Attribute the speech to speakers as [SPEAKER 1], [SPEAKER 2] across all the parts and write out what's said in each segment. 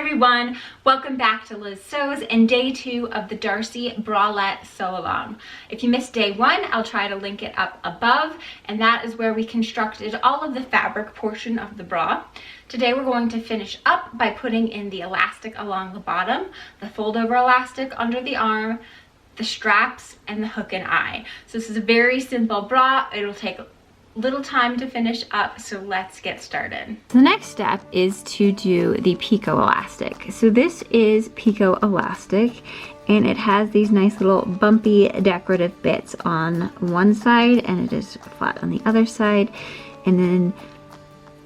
[SPEAKER 1] everyone, welcome back to Liz Sews and day 2 of the Darcy Bralette sew along. If you missed day 1, I'll try to link it up above, and that is where we constructed all of the fabric portion of the bra. Today we're going to finish up by putting in the elastic along the bottom, the fold over elastic under the arm, the straps, and the hook and eye. So this is a very simple bra. It'll take little time to finish up, so let's get started. The next step is to do the picot elastic. So this is picot elastic, and it has these nice little bumpy decorative bits on one side, and it is flat on the other side. And then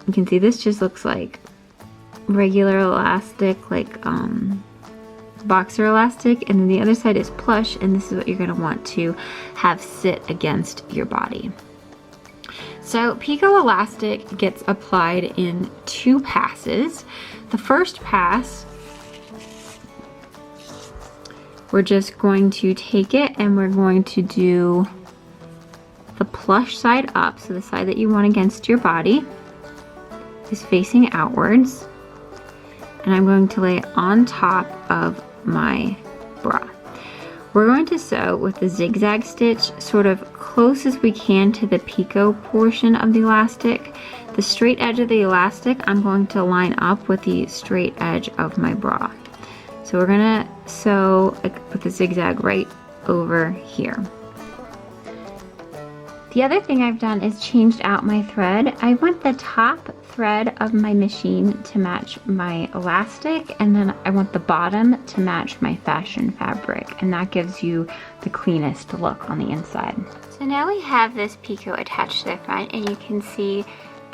[SPEAKER 1] you can see this just looks like regular elastic, like boxer elastic, and then the other side is plush, and this is what you're going to want to have sit against your body. So picot elastic gets applied in 2 passes. The first pass, we're just going to take it and we're going to do the plush side up. So the side that you want against your body is facing outwards. And I'm going to lay it on top of my bra. We're going to sew with the zigzag stitch sort of close as we can to the picot portion of the elastic. The straight edge of the elastic I'm going to line up with the straight edge of my bra. So we're gonna sew with the zigzag right over here. The other thing I've done is changed out my thread. I want the top thread of my machine to match my elastic, and then I want the bottom to match my fashion fabric, and that gives you the cleanest look on the inside. So now we have this picot attached to the front, and you can see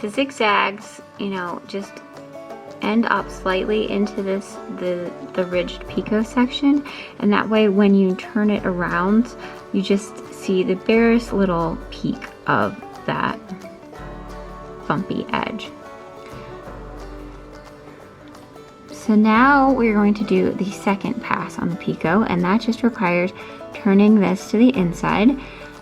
[SPEAKER 1] the zigzags, you know, just end up slightly into this the ridged picot section, and that way when you turn it around you just see the barest little peak of that bumpy edge. So now we're going to do the second pass on the picot, and that just requires turning this to the inside,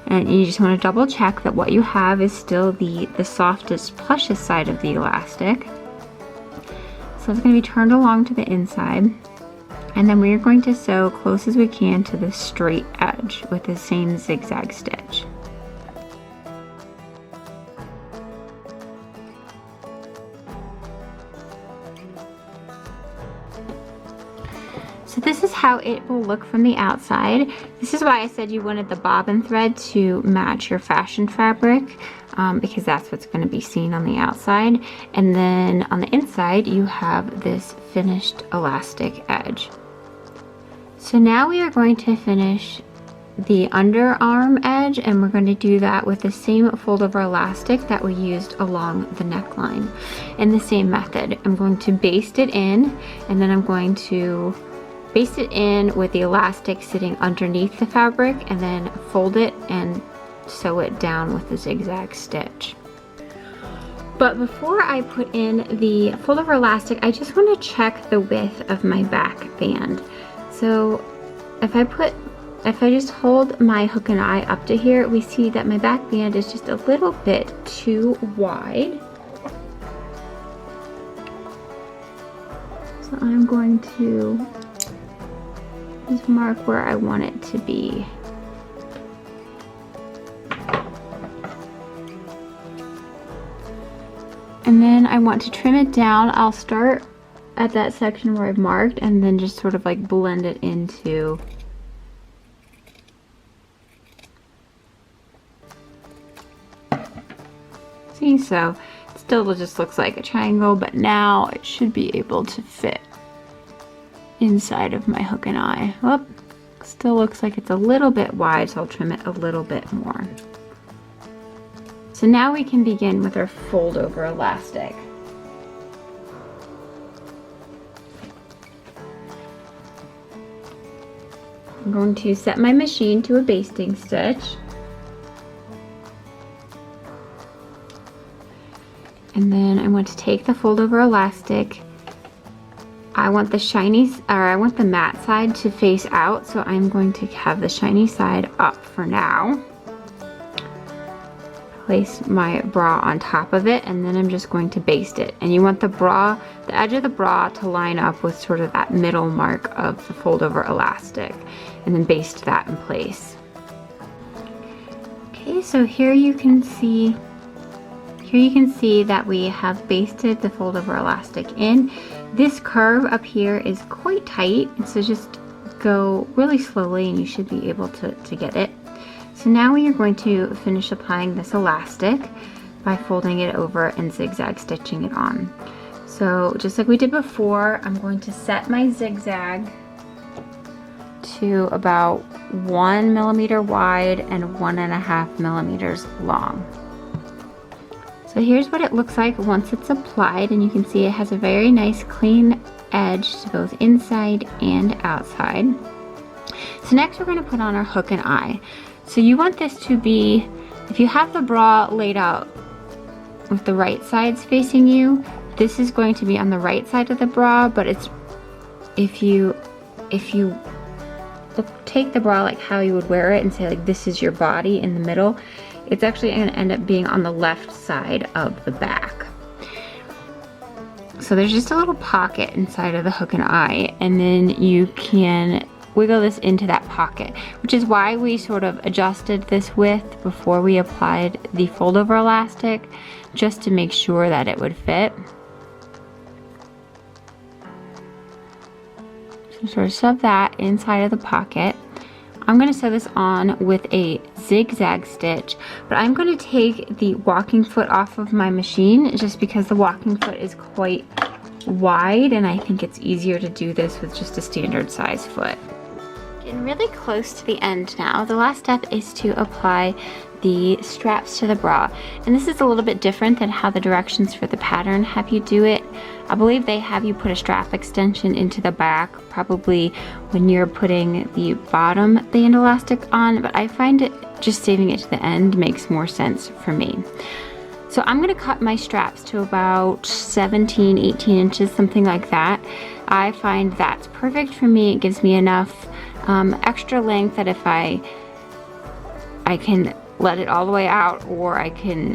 [SPEAKER 1] and you just want to double check that what you have is still the softest, plushest side of the elastic. So it's going to be turned along to the inside, and then we're going to sew close as we can to the straight edge with the same zigzag stitch. So this is how it will look from the outside. This is why I said you wanted the bobbin thread to match your fashion fabric, because that's what's going to be seen on the outside. And then on the inside you have this finished elastic edge. So now we are going to finish the underarm edge, and we're going to do that with the same fold over elastic that we used along the neckline. In the same method, I'm going to baste it in, and then I'm going to baste it in with the elastic sitting underneath the fabric, and then fold it and sew it down with the zigzag stitch. But before I put in the fold over elastic, I just want to check the width of my back band. So if I just hold my hook and eye up to here, we see that my back band is just a little bit too wide. So I'm going to just mark where I want it to be. And then I want to trim it down. I'll start at that section where I've marked and then just sort of like blend it into see, so it still just looks like a triangle, but now it should be able to fit inside of my hook and eye. Whoop, still looks like it's a little bit wide, so I'll trim it a little bit more. So now we can begin with our fold over elastic. I'm going to set my machine to a basting stitch. And then I want to take the fold over elastic. I want the matte side to face out, so I'm going to have the shiny side up for now. place my bra on top of it, and then I'm just going to baste it. And you want the bra, the edge of the bra to line up with sort of that middle mark of the fold over elastic, and then baste that in place. Okay, so here you can see that we have basted the fold over elastic in. This curve up here is quite tight, so just go really slowly and you should be able to get it. So now we are going to finish applying this elastic by folding it over and zigzag stitching it on. So just like we did before, I'm going to set my zigzag to about 1 millimeter wide and 1.5 millimeters long. So here's what it looks like once it's applied, and you can see it has a very nice clean edge to both inside and outside. So next we're going to put on our hook and eye. So you want this to be, if you have the bra laid out with the right sides facing you, this is going to be on the right side of the bra, but it's, if you take the bra like how you would wear it and say like this is your body in the middle, it's actually going to end up being on the left side of the back. So there's just a little pocket inside of the hook and eye, and then you can wiggle this into that pocket, which is why we sort of adjusted this width before we applied the fold over elastic, just to make sure that it would fit. So sort of shove that inside of the pocket. I'm going to sew this on with a zigzag stitch, but I'm going to take the walking foot off of my machine just because the walking foot is quite wide, and I think it's easier to do this with just a standard size foot. Getting really close to the end now. The last step is to apply the straps to the bra, and this is a little bit different than how the directions for the pattern have you do it. I believe they have you put a strap extension into the back, probably when you're putting the bottom band elastic on, but I find it just saving it to the end makes more sense for me. So I'm going to cut my straps to about 17, 18 inches, something like that. I find that's perfect for me. It gives me enough extra length that if I can let it all the way out, or I can,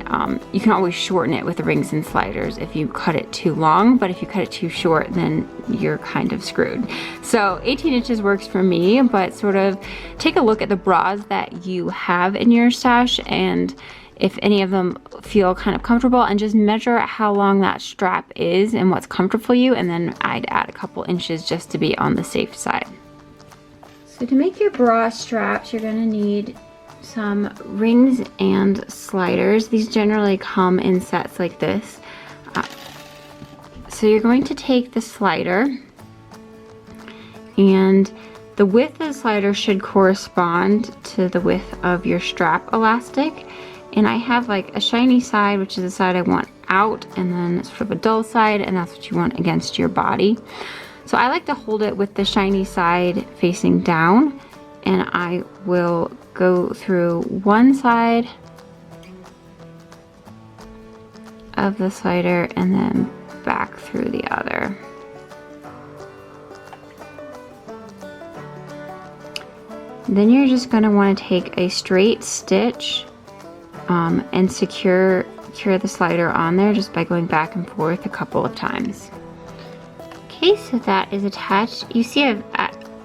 [SPEAKER 1] you can always shorten it with the rings and sliders if you cut it too long, but if you cut it too short, then you're kind of screwed. So 18 inches works for me, but sort of take a look at the bras that you have in your stash, and if any of them feel kind of comfortable, and just measure how long that strap is and what's comfortable for you, and then I'd add a couple inches just to be on the safe side. So to make your bra straps, you're gonna need some rings and sliders. These generally come in sets like this. So you're going to take the slider, and the width of the slider should correspond to the width of your strap elastic. And I have like a shiny side, which is the side I want out, and then sort of a dull side, and that's what you want against your body. So I like to hold it with the shiny side facing down, and I will go through one side of the slider and then back through the other. Then you're just going to want to take a straight stitch and secure the slider on there just by going back and forth a couple of times. Okay, so that is attached. You see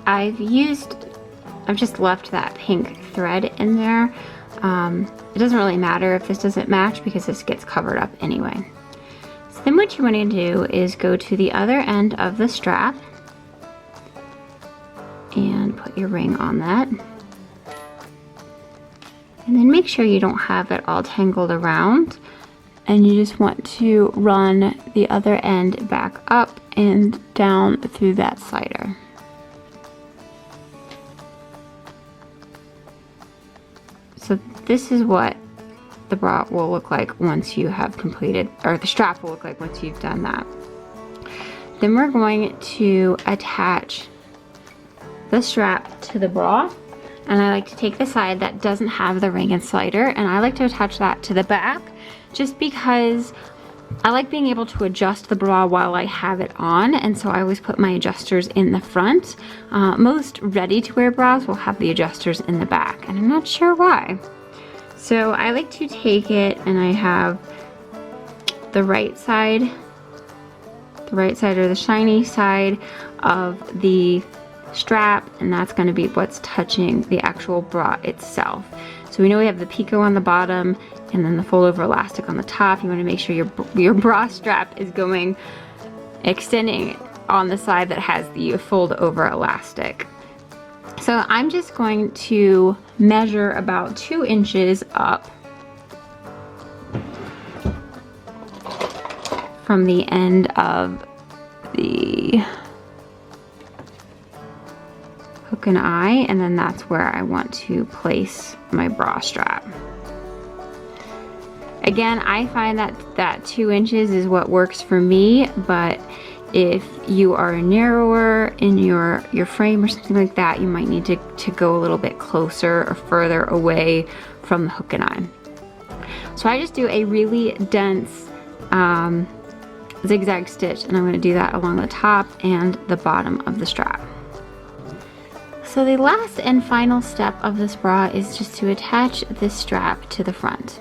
[SPEAKER 1] I've just left that pink thread in there. It doesn't really matter if this doesn't match because this gets covered up anyway. So then what you want to do is go to the other end of the strap and put your ring on that. And then make sure you don't have it all tangled around, and you just want to run the other end back up and down through that slider. So this is what the bra will look like once you have completed, or the strap will look like once you've done that. Then we're going to attach the strap to the bra, and I like to take the side that doesn't have the ring and slider, and I like to attach that to the back just because I like being able to adjust the bra while I have it on, and so I always put my adjusters in the front. Most ready-to-wear bras will have the adjusters in the back, and I'm not sure why.
[SPEAKER 2] So I like to take it and I have the right side or the shiny side of the strap, and that's going to be what's touching the actual bra itself. So we know we have the picot on the bottom and then the fold over elastic on the top. You want to make sure your bra strap is extending on the side that has the fold over elastic. So I'm just going to measure about 2 inches up from the end of the hook and eye, and then that's where I want to place my bra strap. Again, I find that 2 inches is what works for me, but if you are narrower in your frame or something like that, you might need to go a little bit closer or further away from the hook and eye. So I just do a really dense zigzag stitch, and I'm going to do that along the top and the bottom of the strap. So the last and final step of this bra is just to attach this strap to the front.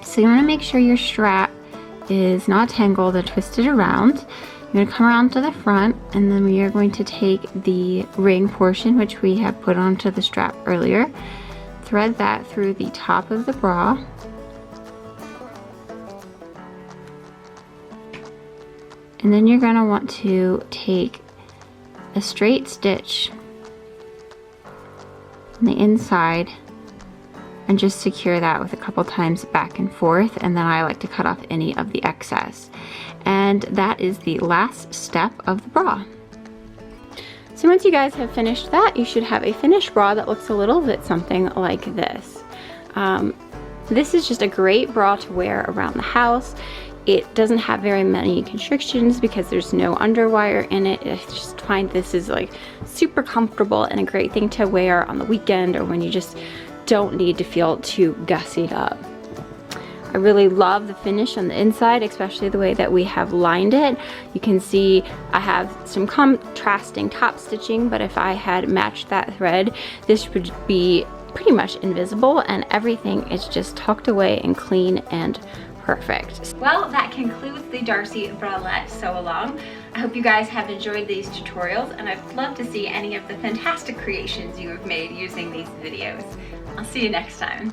[SPEAKER 2] So you want to make sure your strap is not tangled or twisted around. You're going to come around to the front, and then we are going to take the ring portion, which we have put onto the strap earlier, thread that through the top of the bra, and then you're going to want to take a straight stitch on the inside and just secure that with a couple times back and forth, and then I like to cut off any of the excess. And that is the last step of the bra. So once you guys have finished that, you should have a finished bra that looks a little bit something like this. This is just a great bra to wear around the house. It doesn't have very many constrictions because there's no underwire in it. I just find this is like super comfortable and a great thing to wear on the weekend or when you just don't need to feel too gussied up. I really love the finish on the inside, especially the way that we have lined it. You can see I have some contrasting top stitching, but if I had matched that thread, this would be pretty much invisible and everything is just tucked away and clean and perfect.
[SPEAKER 1] Well, that concludes the Darcy Bralette sew along. I hope you guys have enjoyed these tutorials, and I'd love to see any of the fantastic creations you have made using these videos. I'll see you next time.